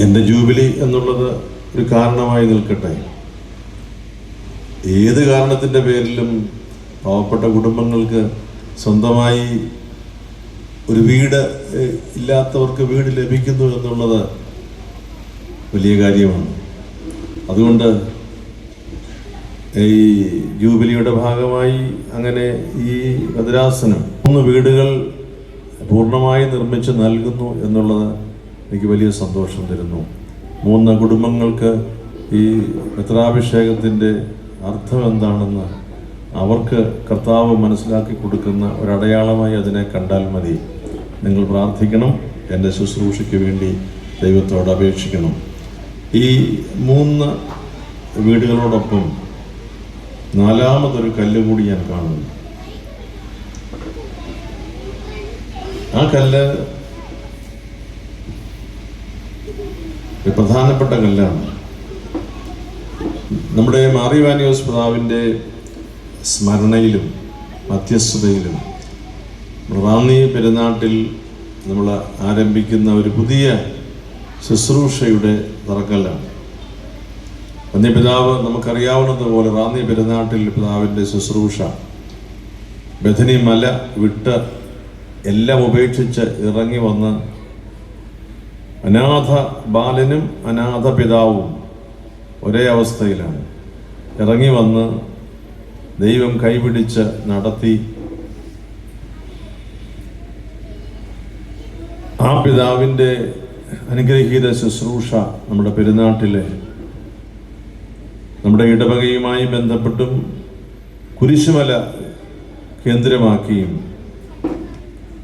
എൻ്റെ ജൂബിലി എന്നുള്ളത് ഒരു കാരണമായി നിൽക്കട്ടെ. ഏത് കാരണത്തിൻ്റെ പേരിലും പാവപ്പെട്ട കുടുംബങ്ങൾക്ക് സ്വന്തമായി ഒരു വീട് ഇല്ലാത്തവർക്ക് വീട് ലഭിക്കുന്നു എന്നുള്ളത് വലിയ കാര്യമാണ്. അതുകൊണ്ട് ഈ ജൂബിലിയുടെ ഭാഗമായി അങ്ങനെ ഈ ഭദ്രാസനം 3 വീടുകൾ പൂർണ്ണമായി നിർമ്മിച്ച് നൽകുന്നു എന്നുള്ളത് എനിക്ക് വലിയ സന്തോഷം തരുന്നു. 3 കുടുംബങ്ങൾക്ക് ഈ പത്രാഭിഷേകത്തിൻ്റെ അർത്ഥം എന്താണെന്ന് അവർക്ക് കർത്താവ് മനസ്സിലാക്കി കൊടുക്കുന്ന ഒരടയാളമായി അതിനെ കണ്ടാൽ മതി. നിങ്ങൾ പ്രാർത്ഥിക്കണം, എൻ്റെ ശുശ്രൂഷയ്ക്ക് വേണ്ടി ദൈവത്തോട് അപേക്ഷിക്കണം. ഈ 3 വീടുകളോടൊപ്പം 4മതൊരു കല്ല് കൂടി ഞാൻ കാണുന്നു. ആ കല്ല് ഒരു പ്രധാനപ്പെട്ട കല്ലാണ്. നമ്മുടെ മാർ ഇവാനിയോസ് പിതാവിൻ്റെ സ്മരണയിലും മധ്യസ്ഥതയിലും റാന്നി പെരുന്നാട്ടിൽ നമ്മൾ ആരംഭിക്കുന്ന ഒരു പുതിയ ശുശ്രൂഷയുടെ തറക്കല്ലാണ്. വന്യപിതാവ് നമുക്കറിയാവുന്നതുപോലെ റാന്നി പെരുന്നാട്ടിൽ പിതാവിൻ്റെ ശുശ്രൂഷ ബഥനി മല വിട്ട് എല്ലാം ഉപേക്ഷിച്ച് ഇറങ്ങി വന്ന് അനാഥ ബാലനും അനാഥ പിതാവും ഒരേ അവസ്ഥയിലാണ് ഇറങ്ങി വന്ന് ദൈവം കൈപിടിച്ച് നടത്തി. ആ പിതാവിൻ്റെ അനുഗ്രഹീത ശുശ്രൂഷ നമ്മുടെ പെരുന്നാട്ടിലെ നമ്മുടെ ഇടവകയുമായി ബന്ധപ്പെട്ടും കുരിശുമല കേന്ദ്രമാക്കിയും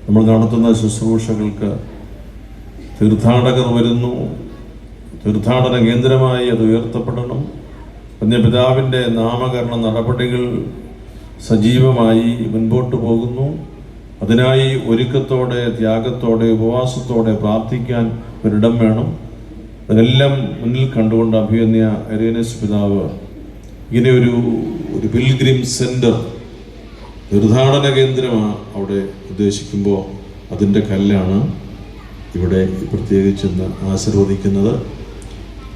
നമ്മൾ നടത്തുന്ന ശുശ്രൂഷകൾക്ക് തീർത്ഥാടകർ വരുന്നു. തീർത്ഥാടന കേന്ദ്രമായി അത് ഉയർത്തപ്പെടണം. വന്യപിതാവിൻ്റെ നാമകരണ നടപടികൾ സജീവമായി മുൻപോട്ട് പോകുന്നു. അതിനായി ഒരുക്കത്തോടെ, ത്യാഗത്തോടെ, ഉപവാസത്തോടെ പ്രാർത്ഥിക്കാൻ ഒരിടം വേണം. അതെല്ലാം മുന്നിൽ കണ്ടുകൊണ്ട് അഭിമന്യ ഇരേനസ് പിതാവ് ഇങ്ങനെ ഒരു പിൽഗ്രിം സെൻറ്റർ, തീർത്ഥാടന കേന്ദ്രമാണ് അവിടെ ഉദ്ദേശിക്കുമ്പോൾ അതിൻ്റെ കല്ലാണ് ഇവിടെ പ്രത്യേകിച്ചെന്ന് ആശീർവദിക്കുന്നത്.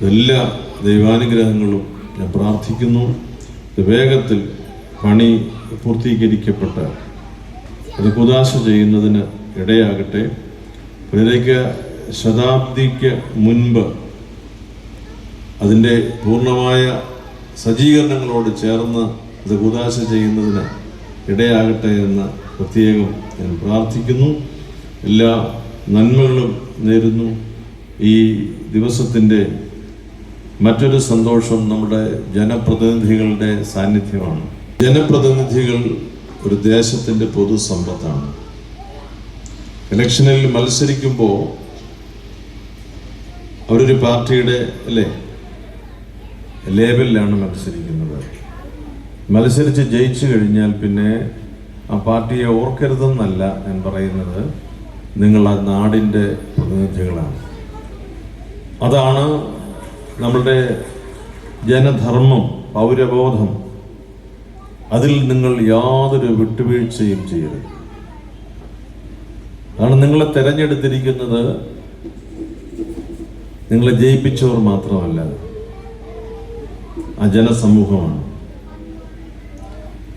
എല്ലാ ദൈവാനുഗ്രഹങ്ങളും ഞാൻ പ്രാർത്ഥിക്കുന്നു. വേഗത്തിൽ പണി പൂർത്തീകരിക്കപ്പെട്ട് അത് കുദാശ ചെയ്യുന്നതിന് ഇടയാകട്ടെ. പുനരേഖ ശതാബ്ദിക്ക് മുൻപ് അതിൻ്റെ പൂർണ്ണമായ സജ്ജീകരണങ്ങളോട് ചേർന്ന് അത് കുദാശ ചെയ്യുന്നതിന് ഇടയാകട്ടെ എന്ന് പ്രത്യേകം ഞാൻ പ്രാർത്ഥിക്കുന്നു. എല്ലാ നന്മകളും നേരുന്നു. ഈ ദിവസത്തിൻ്റെ മറ്റൊരു സന്തോഷം നമ്മുടെ ജനപ്രതിനിധികളുടെ സാന്നിധ്യമാണ്. ജനപ്രതിനിധികൾ ഒരു ദേശത്തിൻ്റെ പൊതുസമ്പത്താണ്. ഇലക്ഷനിൽ മത്സരിക്കുമ്പോൾ അവരൊരു പാർട്ടിയുടെ ലേബലിലാണ് മത്സരിക്കുന്നത്. മത്സരിച്ച് ജയിച്ചു കഴിഞ്ഞാൽ പിന്നെ ആ പാർട്ടിയെ ഓർക്കരുതെന്നല്ല ഞാൻ പറയുന്നത്, നിങ്ങൾ ആ നാടിൻ്റെ പ്രതിനിധികളാണ്. അതാണ് നമ്മളുടെ ജനധർമ്മം, പൗരബോധം. അതിൽ നിങ്ങൾ യാതൊരു വിട്ടുവീഴ്ചയും ചെയ്യരുത്. അതാണ് നിങ്ങളെ തിരഞ്ഞെടുത്തിരിക്കുന്നത്. നിങ്ങളെ ജയിപ്പിച്ചവർ മാത്രമല്ല, ആ ജനസമൂഹമാണ്.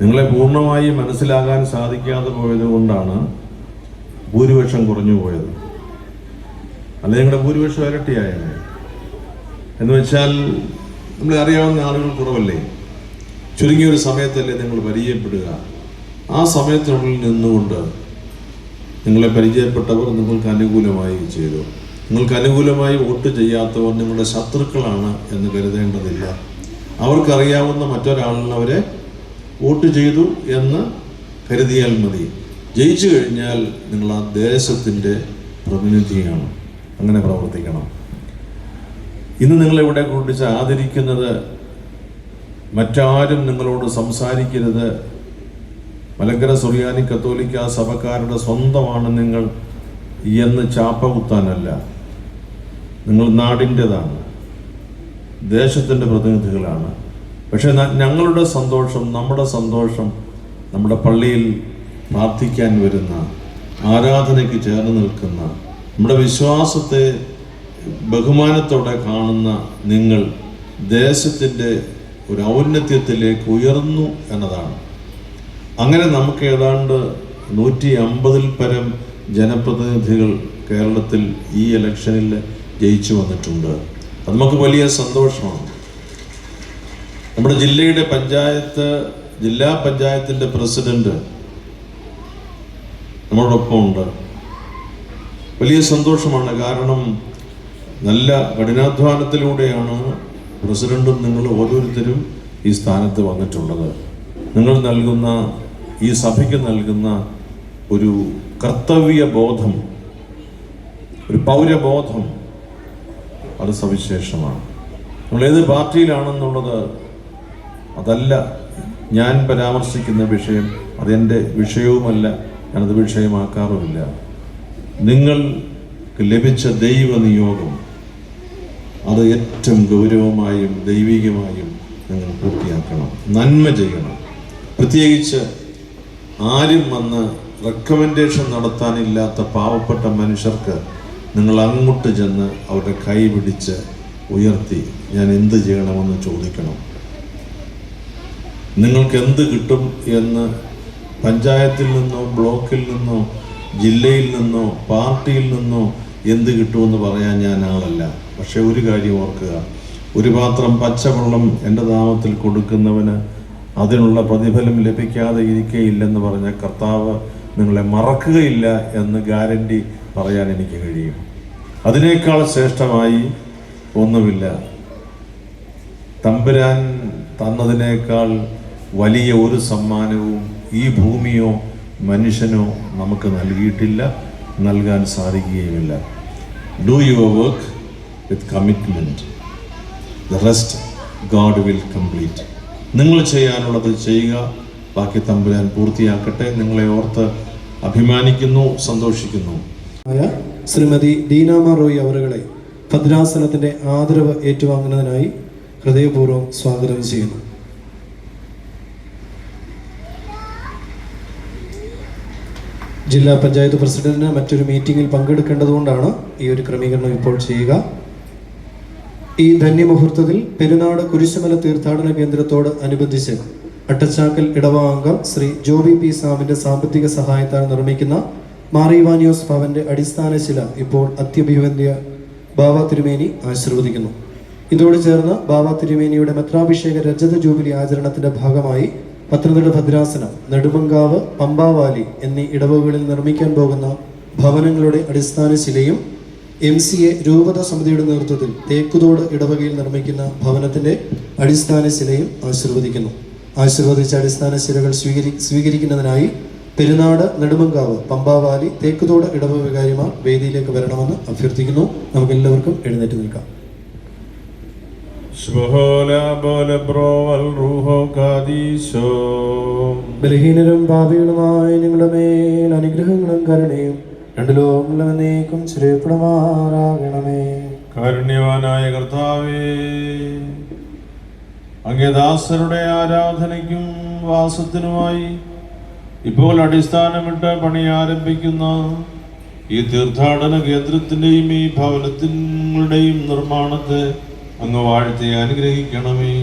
നിങ്ങളെ പൂർണ്ണമായി മനസ്സിലാകാൻ സാധിക്കാതെ പോയത് കൊണ്ടാണ് ഭൂരിപക്ഷം കുറഞ്ഞു പോയത്. അല്ല, നിങ്ങളുടെ ഭൂരിപക്ഷം ഇരട്ടിയായത് എന്ന് വെച്ചാൽ നമ്മളെ അറിയാവുന്ന ആളുകൾ കുറവല്ലേ. ചുരുങ്ങിയൊരു സമയത്തല്ലേ നിങ്ങൾ പരിചയപ്പെടുക. ആ സമയത്തിനുള്ളിൽ നിന്നുകൊണ്ട് നിങ്ങളെ പരിചയപ്പെട്ടവർ നിങ്ങൾക്ക് അനുകൂലമായി ചെയ്തു. നിങ്ങൾക്ക് അനുകൂലമായി വോട്ട് ചെയ്യാത്തവർ നിങ്ങളുടെ ശത്രുക്കളാണ് എന്ന് കരുതേണ്ടതില്ല. അവർക്കറിയാവുന്ന മറ്റൊരാളിന് അവരെ വോട്ട് ചെയ്തു എന്ന് കരുതിയാൽ മതി. ജയിച്ചു കഴിഞ്ഞാൽ നിങ്ങൾ ആ ദേശത്തിൻ്റെ പ്രതിനിധിയാണ്. അങ്ങനെ പ്രവർത്തിക്കണം. ഇന്ന് നിങ്ങളിവിടെ കൊണ്ടിച്ച് ആദരിക്കുന്നത് മറ്റാരും നിങ്ങളോട് സംസാരിക്കരുത്, മലങ്കര സുറിയാനി കത്തോലിക്ക സഭക്കാരുടെ സ്വന്തമാണ് നിങ്ങൾ എന്ന് ചാപ്പ കുത്താനല്ല. നിങ്ങൾ നാടിൻ്റെതാണ്, ദേശത്തിൻ്റെ പ്രതിനിധികളാണ്. പക്ഷേ ഞങ്ങളുടെ സന്തോഷം, നമ്മുടെ സന്തോഷം നമ്മുടെ പള്ളിയിൽ പ്രാർത്ഥിക്കാൻ വരുന്ന, ആരാധനയ്ക്ക് ചേർന്ന് നിൽക്കുന്ന, നമ്മുടെ വിശ്വാസത്തെ ബഹുമാനത്തോടെ കാണുന്ന നിങ്ങൾ ദേശത്തിൻ്റെ ഒരു ഔന്നത്യത്തിലേക്ക് ഉയർന്നു എന്നതാണ്. അങ്ങനെ നമുക്ക് ഏതാണ്ട് 150-ൽ പരം ജനപ്രതിനിധികൾ കേരളത്തിൽ ഈ ഇലക്ഷനിൽ ജയിച്ചു വന്നിട്ടുണ്ട്. അത് നമുക്ക് വലിയ സന്തോഷമാണ്. നമ്മുടെ ജില്ലാ പഞ്ചായത്തിൻ്റെ പ്രസിഡന്റ് നമ്മളോടൊപ്പം ഉണ്ട്. വലിയ സന്തോഷമാണ്. കാരണം നല്ല കഠിനാധ്വാനത്തിലൂടെയാണ് പ്രസിഡന്റും നിങ്ങൾ ഓരോരുത്തരും ഈ സ്ഥാനത്ത് വന്നിട്ടുള്ളത്. നിങ്ങൾ നൽകുന്ന, ഈ സഭയ്ക്ക് നൽകുന്ന ഒരു കർത്തവ്യബോധം, ഒരു പൗരബോധം, അത് സവിശേഷമാണ്. നമ്മൾ ഏത് പാർട്ടിയിലാണെന്നുള്ളത് അതല്ല ഞാൻ പരാമർശിക്കുന്ന വിഷയം, അതെൻ്റെ വിഷയവുമല്ല, ഞാനത് വിഷയമാക്കാറുമില്ല. നിങ്ങൾക്ക് ലഭിച്ച ദൈവനിയോഗം അത് ഏറ്റവും ഗൗരവമായും ദൈവികമായും നിങ്ങൾ പൂർത്തിയാക്കണം, നന്മ ചെയ്യണം. പ്രത്യേകിച്ച് ആരും വന്ന് റെക്കമെൻഡേഷൻ നടത്താനില്ലാത്ത പാവപ്പെട്ട മനുഷ്യർക്ക് നിങ്ങൾ അങ്ങോട്ട് ചെന്ന് അവരുടെ കൈ പിടിച്ച് ഉയർത്തി ഞാൻ എന്ത് ചെയ്യണമെന്ന് ചോദിക്കണം. നിങ്ങൾക്ക് എന്ത് കിട്ടും എന്ന് പഞ്ചായത്തിൽ നിന്നോ ബ്ലോക്കിൽ നിന്നോ ജില്ലയിൽ നിന്നോ പാർട്ടിയിൽ നിന്നോ എന്ത് കിട്ടുമെന്ന് പറയാൻ ഞാൻ ആളല്ല. പക്ഷെ ഒരു കാര്യം ഓർക്കുക, ഒരു പാത്രം പച്ചവെള്ളം എൻ്റെ നാമത്തിൽ കൊടുക്കുന്നവന് അതിനുള്ള പ്രതിഫലം ലഭിക്കാതെ ഇരിക്കുകയില്ലെന്ന് പറഞ്ഞ കർത്താവ് നിങ്ങളെ മറക്കുകയില്ല എന്ന് ഗ്യാരണ്ടി പറയാൻ എനിക്ക് കഴിയും. അതിനേക്കാൾ ശ്രേഷ്ഠമായി ഒന്നുമില്ല. തമ്പുരാൻ തന്നതിനേക്കാൾ വലിയ ഒരു സമ്മാനവും ഈ ഭൂമിയോ മനുഷ്യനോ നമുക്ക് നൽകിയിട്ടില്ല, നൽകാൻ സാധിക്കുകയുമില്ല. Do your work with commitment, the rest God will complete. നിങ്ങൾ ചെയ്യാനുള്ളത് ചെയ്യുക, ബാക്കി തമ്പുരാൻ പൂർത്തിയാക്കട്ടെ. നിങ്ങളെ ഓർത്ത് അഭിമാനിക്കുന്നു, സന്തോഷിക്കുന്നു. ശ്രീമതി ദീനാമ റോയ് അവറുകളെ ഭദ്രാസനത്തിൻ്റെ ആദരവ് ഏറ്റുവാങ്ങുന്നതിനായി ഹൃദയപൂർവ്വം സ്വാഗതം ചെയ്യുന്നു. ജില്ലാ പഞ്ചായത്ത് പ്രസിഡന്റിന് മറ്റൊരു മീറ്റിംഗിൽ പങ്കെടുക്കേണ്ടതുകൊണ്ടാണ് ഈ ഒരു ക്രമീകരണം ഇപ്പോൾ ചെയ്യുക. ഈ ധന്യമുഹൂർത്തത്തിൽ പെരുന്നാട് കുരിശുമല തീർത്ഥാടന കേന്ദ്രത്തോട് അനുബന്ധിച്ച് അട്ടച്ചാക്കൽ ഇടവാംഗം ശ്രീ ജോബി പി സാമിന്റെ സാമ്പത്തിക സഹായത്താൽ നിർമ്മിക്കുന്ന മാറിവാനിയോസ് ഭവന്റെ അടിസ്ഥാന ശില ഇപ്പോൾ അത്യഭിവന്ദ്യ ബാവ തിരുമേനി ആശീർവദിക്കുന്നു. ഇതോട് ചേർന്ന് ബാവ തിരുമേനിയുടെ മെത്രാഭിഷേക രജത ജൂബിലി ആചരണത്തിന്റെ ഭാഗമായി പത്തനംതിട്ട ഭദ്രാസനം, നെടുമങ്കാവ്, പമ്പാവാലി എന്നീ ഇടവകളിൽ നിർമ്മിക്കാൻ പോകുന്ന ഭവനങ്ങളുടെ അടിസ്ഥാന ശിലയും MCA രൂപത സമിതിയുടെ നേതൃത്വത്തിൽ തേക്കുതോട് ഇടവകയിൽ നിർമ്മിക്കുന്ന ഭവനത്തിന്റെ അടിസ്ഥാന ശിലയും ആശീർവദിക്കുന്നു. ആശീർവദിച്ച അടിസ്ഥാന ശിലകൾ സ്വീകരിക്കുന്നതിനായി പെരുന്നാട്, നെടുമങ്കാവ്, പമ്പാവാലി, തേക്കുതോട് ഇടവക വികാരിമാർ വേദിയിലേക്ക് വരണമെന്ന് അഭ്യർത്ഥിക്കുന്നു. നമുക്ക് എല്ലാവർക്കും എഴുന്നേറ്റ് നിൽക്കാം. ബലഹീനരും പാപികളുമായ നിങ്ങളുടെ മേൽ അനുഗ്രഹങ്ങളും കരുണയും രണ്ടു ലോകങ്ങളും എന്നേക്കും ചിരയപ്പെടുമാറാകണമേ. കാരുണ്യവാനായ കർത്താവേ, അങ്ങേദാസരുടെ ആരാധനയ്ക്കും വാസത്തിനുമായി ഇപ്പോൾ അടിസ്ഥാനമിട്ട് പണി ആരംഭിക്കുന്ന ഈ തീർത്ഥാടന കേന്ദ്രത്തിൻ്റെയും ഈ ഭവനത്തിൻ്റെയും നിർമ്മാണത്തെ അങ്ങ് വാഴ്ത്തി അനുഗ്രഹിക്കണമേ.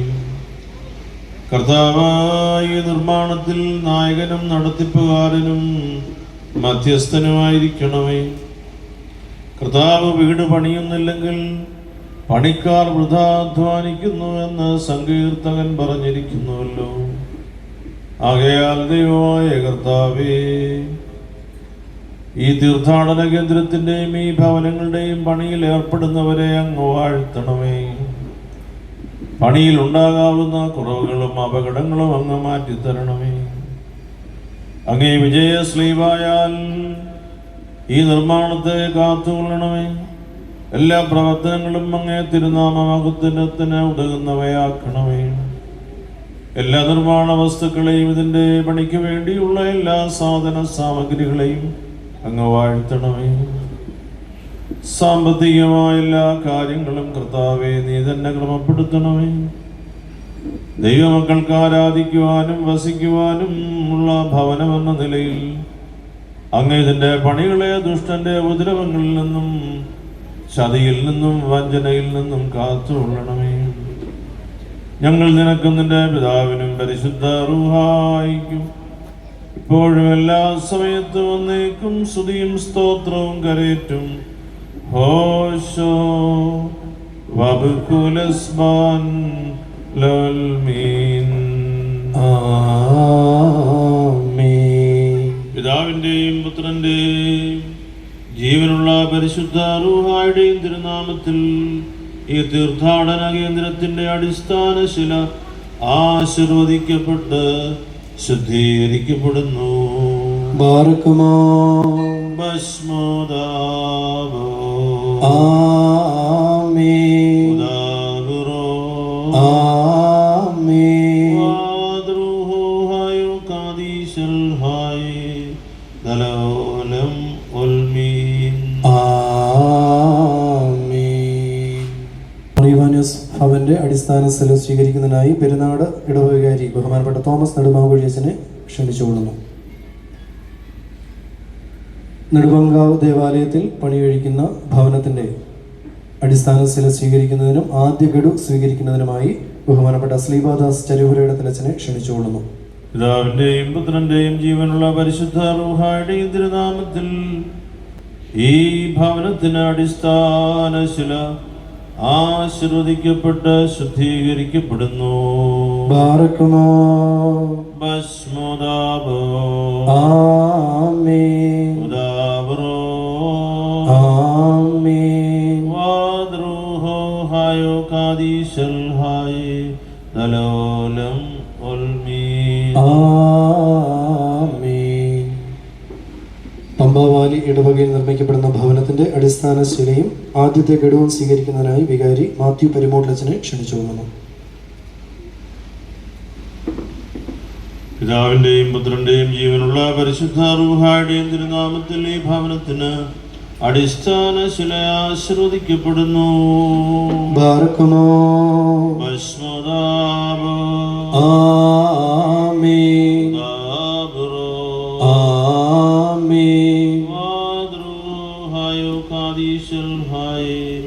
കർത്താവായ ഈ നിർമ്മാണത്തിൽ നായകനും നടത്തിപ്പുകാരനും മധ്യസ്ഥനുമായിരിക്കണമേ. കർത്താവ് വീട് പണിയുന്നില്ലെങ്കിൽ പണിക്കാർ വൃഥാ അധ്വാനിക്കുന്നു എന്ന് സങ്കീർത്തകൻ പറഞ്ഞിരിക്കുന്നുവല്ലോ. ആകയാൽ ദൈവമായ കർത്താവേ, ഈ തീർത്ഥാടന കേന്ദ്രത്തിൻ്റെയും ഈ ഭവനങ്ങളുടെയും പണിയിൽ ഏർപ്പെടുന്നവരെ അങ്ങ് വാഴ്ത്തണമേ. പണിയിൽ ഉണ്ടാകാവുന്ന കുറവുകളും അപകടങ്ങളും അങ്ങ് മാറ്റിത്തരണമേ. അങ്ങേ വിജയശ്ലീവായാൽ ഈ നിർമ്മാണത്തെ കാത്തുകൊള്ളണമേ. എല്ലാ പ്രവർത്തനങ്ങളും അങ്ങേ തിരുനാമമഹത്വത്തിന് ഉതകുന്നവയാക്കണമേ. എല്ലാ നിർമ്മാണ വസ്തുക്കളെയും ഇതിൻ്റെ പണിക്ക് വേണ്ടിയുള്ള എല്ലാ സാധന സാമഗ്രികളെയും അങ്ങ് വാഴ്ത്തണമേ. സാമ്പത്തികമായ എല്ലാ കാര്യങ്ങളും കർത്താവെ നീ തന്നെ ക്രമപ്പെടുത്തണമേ. ദൈവമക്കൾക്ക് ആരാധിക്കുവാനും വസിക്കുവാനും ഉള്ള ഭവനമെന്ന നിലയിൽ അങ്ങ് ഇതിൻ്റെ പണികളെ ദുഷ്ടന്റെ ഉപദ്രവങ്ങളിൽ നിന്നും ചതിയിൽ നിന്നും വഞ്ചനയിൽ നിന്നും കാത്തുകൊള്ളണമേ. ഞങ്ങൾ നിനക്കും നിന്റെ പിതാവിനും പരിശുദ്ധ റൂഹായിക്കും ഇപ്പോഴും എല്ലാ സമയത്തും ഒന്നേക്കും സ്തുതിയും സ്തോത്രവും കരേറ്റും. ഹോശോ വബുകുലസ്ബാൻ ലൽമീൻ. പിതാവിന്റെയും പുത്രന്റെയും ജീവനുള്ള പരിശുദ്ധ റൂഹായുടെയും തിരുനാമത്തിൽ ഈ തീർത്ഥാടന കേന്ദ്രത്തിന്റെ അടിസ്ഥാന ശില ആശീർവദിക്കപ്പെട്ട് ശുദ്ധീകരിക്കപ്പെടുന്നു. ഭസ്മോദാബോ ആമേൻ ഉദാബുറോ ആമേൻ വാദ്രുഹോ ഹയോ കാദീശൽ ഹായ് ദലോലം ഉൽമീൻ. ഭവന്റെ അടിസ്ഥാന സ്ഥലം സ്വീകരിക്കുന്നതിനായി പെരുന്നാട് ഇടവകാരി ബഹുമാനപ്പെട്ട തോമസ് നെടുമാങ്കുഴിയച്ചനെ ക്ഷണിച്ചുകൊള്ളുന്നു. നെടുമങ്കാവ് ദേവാലയത്തിൽ പണിയൊഴിക്കുന്ന ഭവനത്തിന്റെ അടിസ്ഥാന സ്ഥലം സ്വീകരിക്കുന്നതിനും ആദ്യ ഗഡു സ്വീകരിക്കുന്നതിനുമായി ബഹുമാനപ്പെട്ട ശ്രീപാദാസ് ചരുപുരയുടെ തലച്ചനെ ക്ഷണിച്ചുകൊള്ളുന്നു. പിതാവിന്റെയും പുത്രന്റെയും ജീവനുള്ള പരിശുദ്ധ റൂഹായുടെയും തിരുനാമത്തിൽ ഈ ഭവനത്തിന് അടിസ്ഥാന ശില ആശീർവദിക്കപ്പെട്ട് ശുദ്ധീകരിക്കപ്പെടുന്നു. ഭസ്മോദാബോ ആമേൻ ഉദാബറോ ആമേൻ വാദ്രുഹോ ഹയോ കാദീശൽ ഹായ് ദലോലം ഉൽമീൻ. ആമേൻ. പമ്പാവാലി ഇടവകയിൽ നിർമ്മിക്കപ്പെടുന്ന ഭവനത്തിന്റെ അടിസ്ഥാന ശിലയും ആദ്യത്തെ ഗഡുവും സ്വീകരിക്കുന്നതിനായി വികാരി മാത്യു പരിമോട്ലച്ചനെ ക്ഷണിച്ചുകൊള്ളുന്നു. പിതാവിന്റെയും പുത്രന്റെയും ജീവനുള്ള പരിശുദ്ധ റൂഹായുടെയും തിരുനാമത്തിൽ ഈ ഭവനത്തിന് അടിസ്ഥാന ശില ആശീർവദിക്കപ്പെടുന്നു. ഭസ്മോദാബോ ആമേൻ ഉദാബറോ ആമേൻ വാദ്രുഹോ ഹയോ കാദീശൽ ഹായ്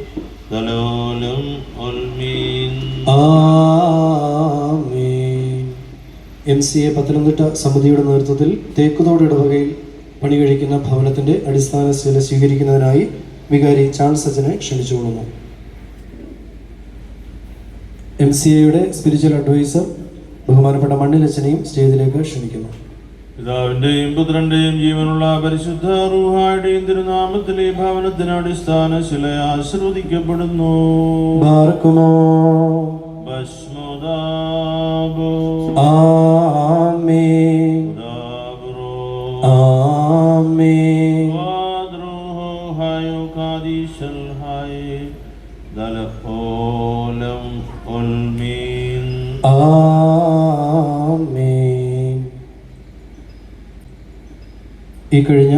ദലോലം ഉൽമീൻ. ആമേൻ. MCA പത്തനംതിട്ട സമിതിയുടെ നേതൃത്വത്തിൽ തേക്കുതോട് ഇടവകയിൽ പണി കഴിക്കുന്ന ഭവനത്തിന്റെ അടിസ്ഥാന ശില സ്വീകരിക്കുന്നതിനായി വികാരി ചാൾസ് അച്ഛനെ ക്ഷണിച്ചുകൊള്ളുന്നു. MCAയുടെ സ്പിരിച്വൽ അഡ്വൈസർ ബഹുമാനപ്പെട്ട മണ്ണിലച്ഛനെയും സ്റ്റേജിലേക്ക് ക്ഷണിക്കുന്നു. പിതാവിന്റെയും പുത്രന്റെയും ജീവനുള്ള പരിശുദ്ധ റൂഹായുടെയും തിരുനാമത്തിൽ ഈ ഭവനത്തിന് അടിസ്ഥാന ശില ആശീർവദിക്കപ്പെടുന്നു. ഭസ്മോദാബോ ആമേൻ ഉദാബറോ ആമേൻ വാദ്രുഹോ ഹയോ കാദീശൽ ഹായ് ദലോലം ഉൽമീൻ. ആമേൻ. ഈ കഴിഞ്ഞ